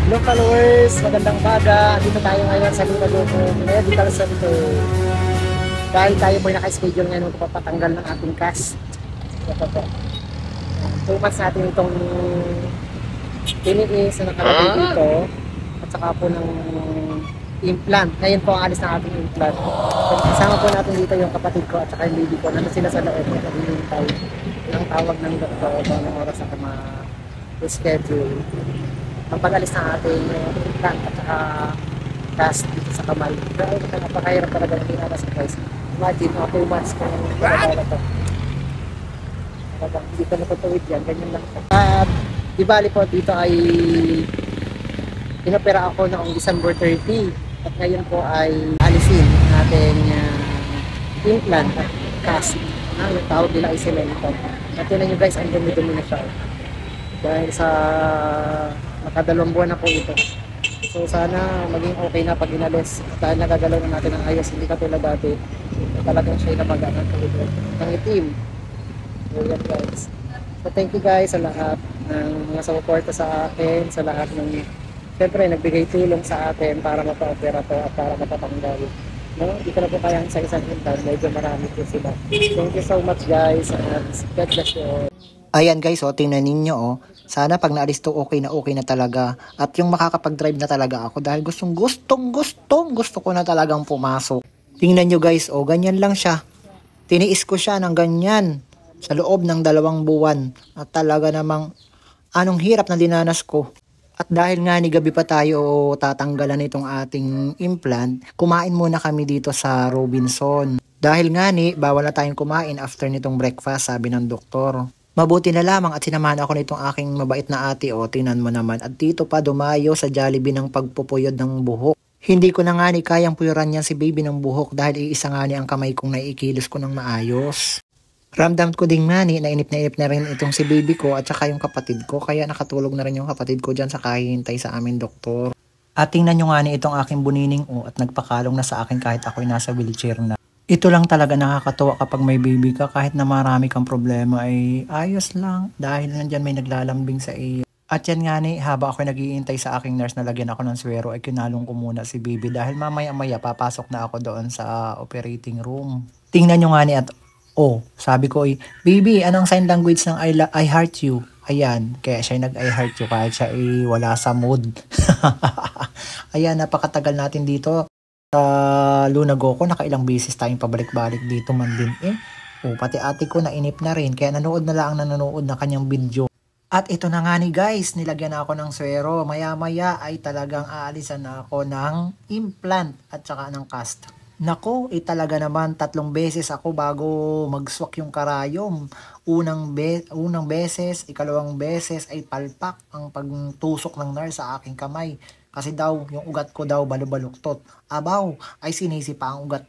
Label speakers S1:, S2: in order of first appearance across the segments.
S1: Hello followers, magandang umaga. Dito tayo ngayon sa Lunagogo Medical Center. Dahil tayo po naka-schedule ngayon kung papatanggal ng ating cast. Ito po. 2 months natin itong tiniis na nakalagay dito. At saka po ng implant. Ngayon po ang alis ng ating implant. Kasama po natin dito yung kapatid ko at saka yung baby ko. Nandun sila sa loob. Naghihintay ng tawag ng doktor o ng oras na ma-schedule. Ang pag-alis ng ating implant at saka cast dito sa kamay. Pero napakahirap talaga ng inalas ng guys. Imagine, 2 months kung talaga ito. Hindi ka natutuwid yan, ganyan lang. At di bali po dito ay inopera ako noong December 30 at ngayon po ay alisin ang ating implant at cast. Yung tawag nila ay cemento. At yun nyo guys, ang dumi-dumi na siya. Dahil sa nakadalawang buwan na po ito. So sana maging okay na pag inalis. Dahil nagagalaw na natin ang ayos, hindi katulad dati. Talagang siya na mag-anak ng itim. So yan guys. So thank you guys sa lahat ng mga sumuporta sa akin, sa lahat ng siyempre nagbigay tulong sa atin para mapa-opera to at para mapatanggal. No? Hindi ko na po kayang isa-isang implant, medyo marami po sila. Thank you so much guys and God bless you all.
S2: Ayan guys, tingnan ninyo Sana pag naalis to okay na talaga. At yung makakapag-drive na talaga ako dahil gusto ko na talagang pumasok. Tingnan nyo guys, ganyan lang siya. Tiniis ko siya ng ganyan sa loob ng 2 buwan. At talaga namang anong hirap na dinanas ko. At dahil nga ni gabi pa tayo tatanggalan itong ating implant, kumain muna kami dito sa Robinson. Dahil nga bawal na tayong kumain after nitong breakfast, sabi ng doktor. Mabuti na lamang at sinamahan ako nitong aking mabait na ate tingnan mo naman. At dito pa dumayo sa Jollibee ng pagpupuyod ng buhok. Hindi ko na nga kayang puyuran yan si baby ng buhok dahil iisa nga ang kamay kong naikilos ko ng maayos. Ramdam ko din nga nainip na rin itong si baby ko at saka yung kapatid ko. Kaya nakatulog na rin yung kapatid ko dyan sa kahihintay sa amin doktor. At tingnan nyo nga itong aking bunining at nagpakalong na sa akin kahit ako'y nasa wheelchair na. Ito lang talaga nakakatuwa kapag may baby ka kahit na marami kang problema ay ayos lang dahil nandyan may naglalambing sa iyo. At yan nga haba ako nag-iintay sa aking nurse na lagyan ako ng swero ay kinalong ko muna si baby dahil mamaya papasok na ako doon sa operating room. Tingnan nyo nga at sabi ko baby, anong sign language ng I heart you? Ayan, kaya siya nag-I heart you kahit siya wala sa mood. Ayan, napakatagal natin dito. Sa Lunagogo, nakailang beses tayong pabalik-balik dito man din pati ate ko nainip na rin kaya nanood na lang nanonood na kanyang video. At ito na nga guys, nilagyan na ako ng swero. Maya-maya ay talagang aalisan na ako ng implant at saka ng cast. Nako, talaga naman 3 beses ako bago magswak yung karayom. Unang beses, ikalawang beses ay palpak ang pagtusok ng nurse sa aking kamay. Kasi daw, yung ugat ko daw balubaluktot. Abaw, ay sinisi pa ang ugat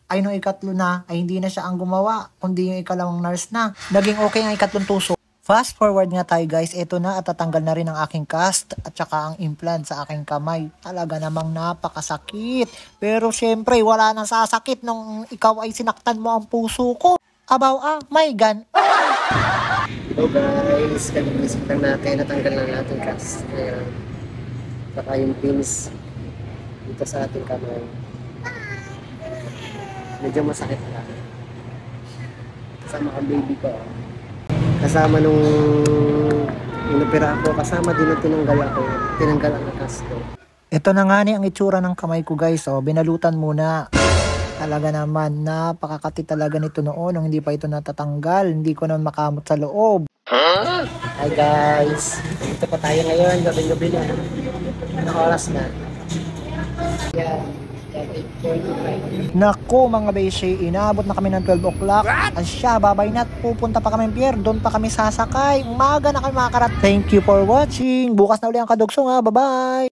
S2: ay nung ikatlo na, ay hindi na siya ang gumawa, kundi yung ikalawang nurse na. Naging okay ang ikatlong tusok. Fast forward nga tayo guys, ito na at tatanggal na rin ang aking cast at saka ang implant sa aking kamay. Talaga namang napakasakit. Pero syempre, wala nang sasakit nung ikaw ay sinaktan mo ang puso ko. Abaw my God.
S1: Hello guys, kalinisip lang natin, natanggal na natin cast. Ayan. Saka yung pins dito sa ating kamay. Medyo masakit lang. Kasama ang baby ko. Kasama nung inopera ako, kasama din nung tinanggal ang cast ko.
S2: Ito na nga ang itsura ng kamay ko guys. Binalutan muna. Talaga naman, napakakati talaga nito noon nung hindi pa ito natatanggal. Hindi ko naman makamot sa loob.
S1: Hi guys, dito pa tayo ngayon, gabi-gabi na. Anong oras na? Yan, 8:45.
S2: Nako mga beshi, inabot na kami ng 12 o'clock. At siya, babay na at pupunta pa kami pier. Doon pa kami sasakay. Umaga na kami makakarat. Thank you for watching. Bukas na uli ang kadugsong bye bye.